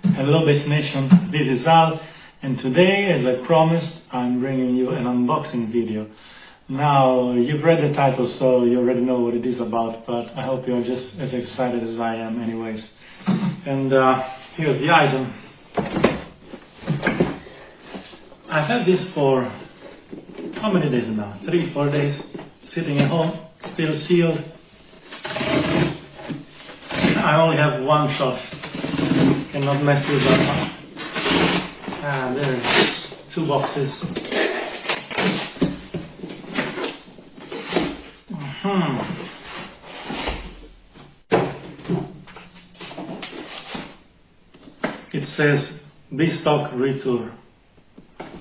Hello Bass Nation, this is Al, and today, as I promised, I'm bringing you an unboxing video. Now, you've read the title, so you already know what it is about, but I hope you're just as excited as I am anyways. And here's the item. I've had this for, how many days now? 3-4 days, sitting at home, still sealed. I only have one shot. Cannot mess with that one. There's 2 boxes. It says B-Stock Retour,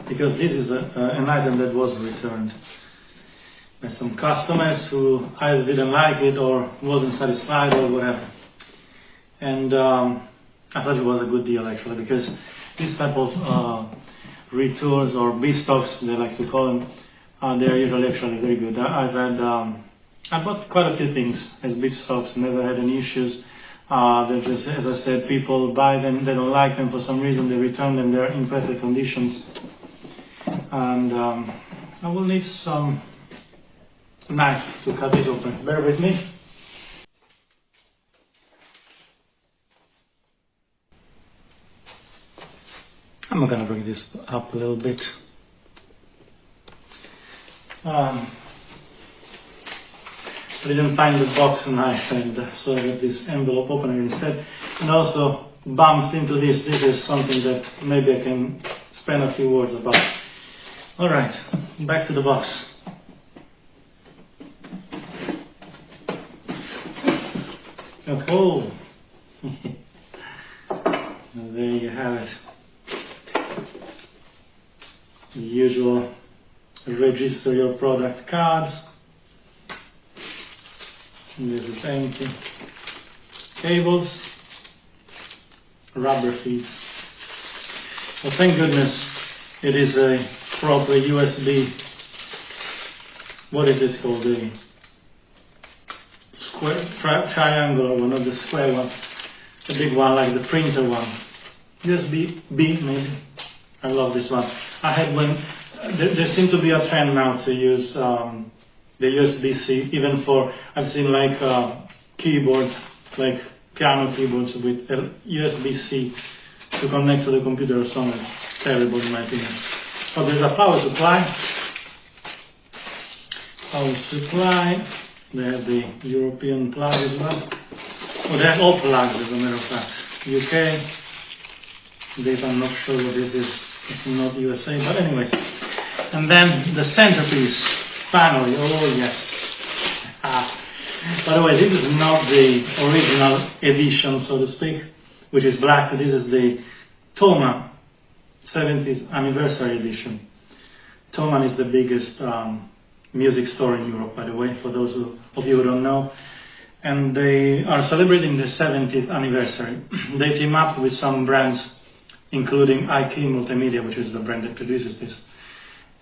because this is an item that was returned by some customers who either didn't like it or wasn't satisfied or whatever. And I thought it was a good deal actually, because this type of retours or B-stocks, they like to call them, they're usually actually very good. I bought quite a few things as B-stocks, never had any issues. They're just, as I said, people buy them, they don't like them for some reason, they return them, they're in perfect conditions. And I will need some knife to cut it open. Bear with me. I'm going to bring this up a little bit. I didn't find the box knife, and so I got this envelope opener instead. And also bumped into this. This is something that maybe I can spend a few words about. Alright, back to the box. Oh, there you have it. The usual register your product cards. And this is empty. Cables, rubber feet. Well, thank goodness it is a proper USB. What is this called? The square, triangular one, not the square one. The big one, like the printer one. USB B, maybe. I love this one. I had there seemed to be a trend now to use the USB-C, even for, I've seen like keyboards, like piano keyboards with USB-C to connect to the computer or something. It's terrible in my opinion. But there's a power supply. Power supply. They have the European plug as well. Oh, they have all plugs as a matter of fact. UK. This I'm not sure what this is. It's not USA, but anyways. And then the centerpiece finally. Oh yes. By the way, this is not the original edition, so to speak, which is black. This is the Thomann 70th anniversary edition. Thomann is the biggest music store in Europe, by the way, for those of you who don't know. And they are celebrating the 70th anniversary. They team up with some brands, including IK Multimedia, which is the brand that produces this.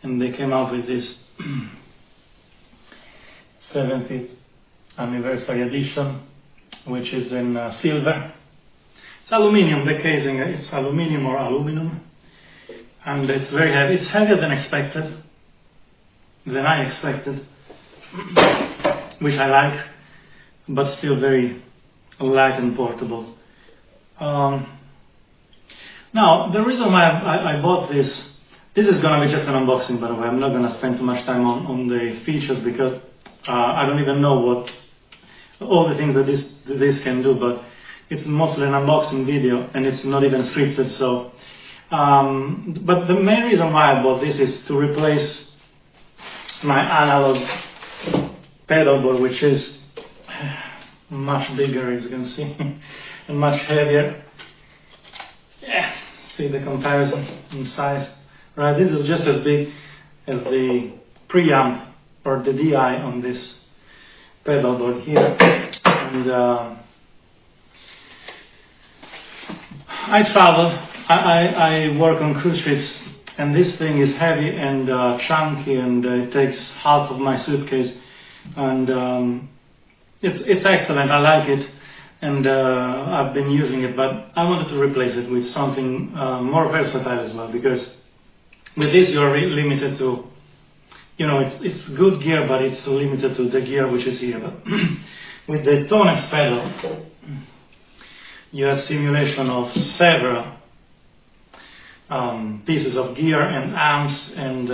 And they came out with this 70th anniversary edition, which is in silver. It's aluminium, the casing, it's aluminium or aluminum. And it's very heavy. It's heavier than I expected, which I like, but still very light and portable. Now, the reason why I bought this is going to be just an unboxing, by the way. I'm not going to spend too much time on the features, because I don't even know what all the things that this can do, but it's mostly an unboxing video and it's not even scripted. So, but the main reason why I bought this is to replace my analog pedal board, which is much bigger, as you can see, and much heavier. Yeah, see the comparison in size, right? This is just as big as the preamp or the DI on this pedal board here. And I travel, I work on cruise ships, and this thing is heavy and chunky, and it takes half of my suitcase, and it's excellent. I like it. and I've been using it, but I wanted to replace it with something more versatile as well, because with this you are limited to, it's good gear, but it's limited to the gear which is here. But with the Tonex pedal, you have simulation of several pieces of gear and amps and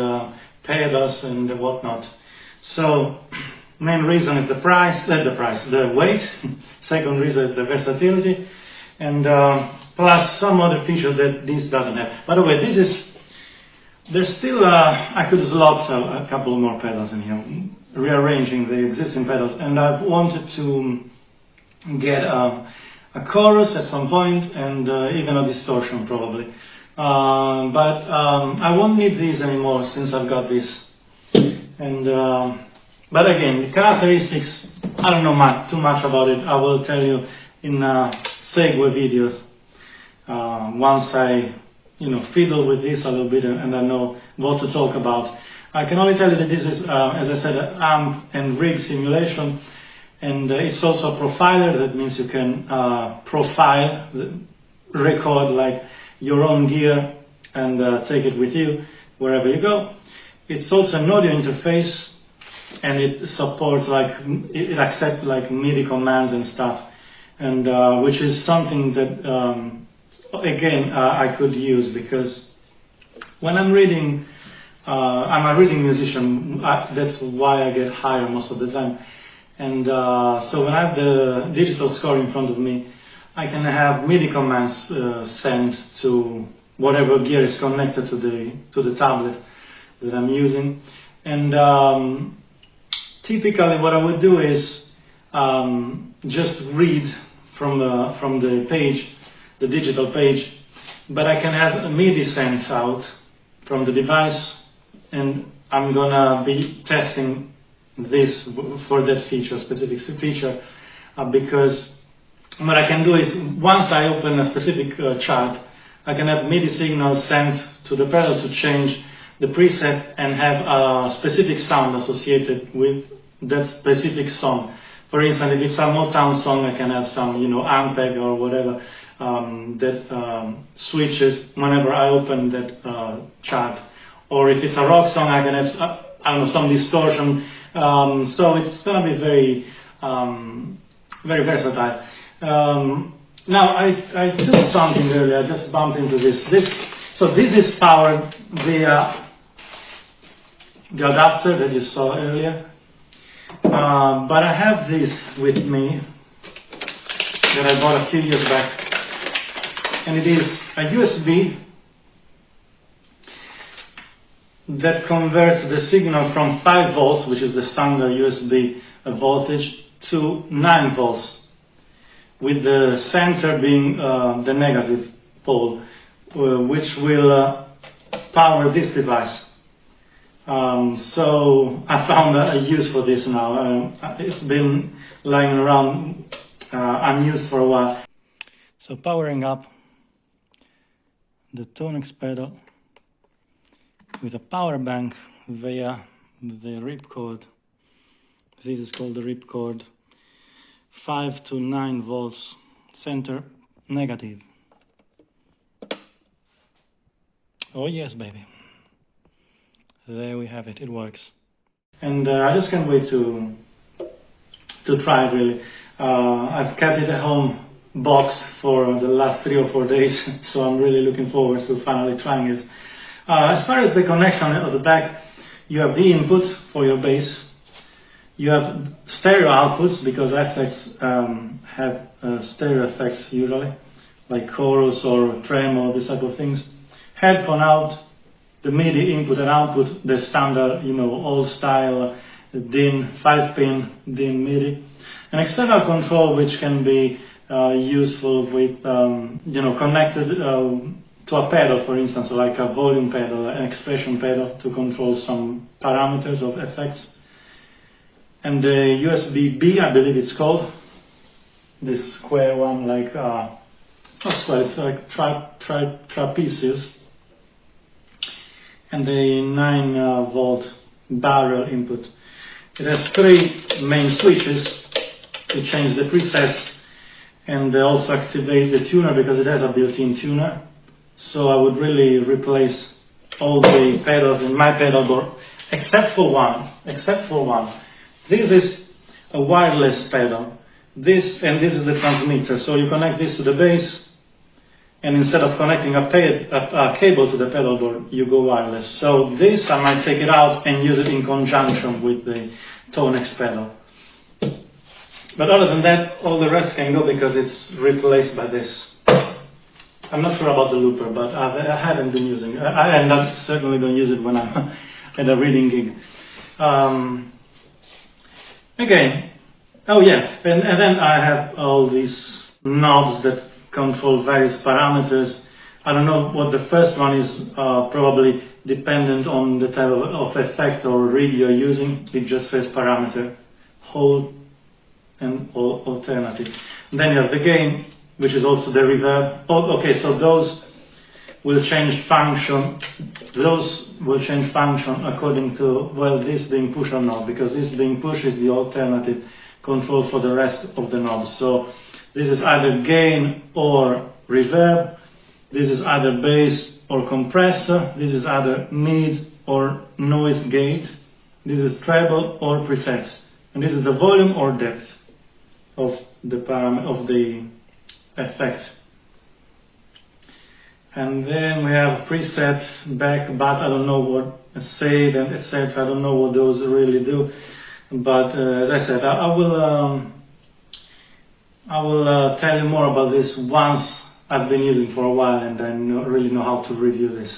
pedals and whatnot. So main reason is the weight. Second reason is the versatility, and plus some other features that this doesn't have. By the way, there's still I could slot a couple more pedals in here, rearranging the existing pedals, and I've wanted to get a chorus at some point, and even a distortion probably. But I won't need these anymore since I've got this. And but again, the characteristics, I don't know too much about it. I will tell you in segue videos once I fiddle with this a little bit and I know what to talk about. I can only tell you that this is, as I said, amp and rig simulation, and it's also a profiler. That means you can profile, record like your own gear and take it with you wherever you go. It's also an audio interface, and it supports it accepts like MIDI commands and stuff, and which is something that again I could use, because when I'm reading, I'm a reading musician. That's why I get hired most of the time, and so when I have the digital score in front of me, I can have MIDI commands sent to whatever gear is connected to the tablet that I'm using, and typically what I would do is just read from the page, the digital page, but I can have a MIDI sent out from the device, and I'm gonna be testing this for that feature, specific feature, because what I can do is, once I open a specific chart, I can have MIDI signals sent to the pedal to change the preset and have a specific sound associated with that specific song. For instance, if it's a Motown song, I can have some, Ampeg or whatever that switches whenever I open that chart. Or if it's a rock song, I can have, some distortion. So it's going to be very, very versatile. Now I did something earlier. I just bumped into this. So this is powered via the adapter that you saw earlier. But I have this with me that I bought a few years back, and it is a USB that converts the signal from 5 volts, which is the standard USB voltage, to 9 volts, with the center being the negative pole, which will power this device. So I found a use for this now. It's been lying around unused for a while. So powering up the Tonex pedal with a power bank via the ripcord. This is called the ripcord. 5 to 9 volts, center negative. Oh yes, baby. There we have it, it works. And I just can't wait to try it, really. I've kept it at home boxed for the last 3 or 4 days, so I'm really looking forward to finally trying it. As far as the connection at the back, you have the input for your bass. You have stereo outputs, because effects have stereo effects usually, like chorus or tremolo, this type of things. Headphone out, the MIDI input and output, the standard, old style DIN, 5-pin DIN MIDI. An external control which can be useful with, connected to a pedal, for instance, like a volume pedal, an expression pedal to control some parameters of effects. And the USB-B, I believe it's called, this square one, like, it's not square, it's like trapezius. And the 9 volt barrel input. It has 3 main switches to change the presets, and they also activate the tuner because it has a built-in tuner. So I would really replace all the pedals in my pedal board except for one. This is a wireless pedal. This is the transmitter. So you connect this to the base, and instead of connecting a cable to the pedal board, you go wireless. So this I might take it out and use it in conjunction with the Tonex pedal. But other than that, all the rest can go because it's replaced by this. I'm not sure about the looper, but I haven't been using it. I certainly don't use it when I'm at a reading gig. Again, oh yeah, and then I have all these knobs that control various parameters. I don't know what the first one is, probably dependent on the type of effect or reed you're using. It just says parameter, hold, and alternative. And then you have the gain, which is also the reverb. Oh, okay, so those will change function. Those will change function according to, well, this being push or not, because this being push is the alternative control for the rest of the knobs. So this is either gain or reverb. This is either bass or compressor. This is either mid or noise gate. This is treble or presets. And this is the volume or depth of the effect. And then we have preset, back, but I don't know what save and etc. I don't know what those really do. But as I said, I will tell you more about this once I've been using for a while and I really know how to review this.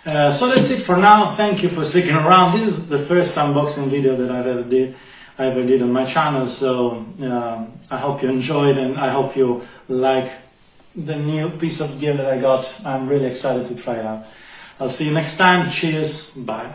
So that's it for now. Thank you for sticking around. This is the first unboxing video that I ever did on my channel. So I hope you enjoyed, and I hope you like the new piece of gear that I got. I'm really excited to try it out. I'll see you next time. Cheers. Bye.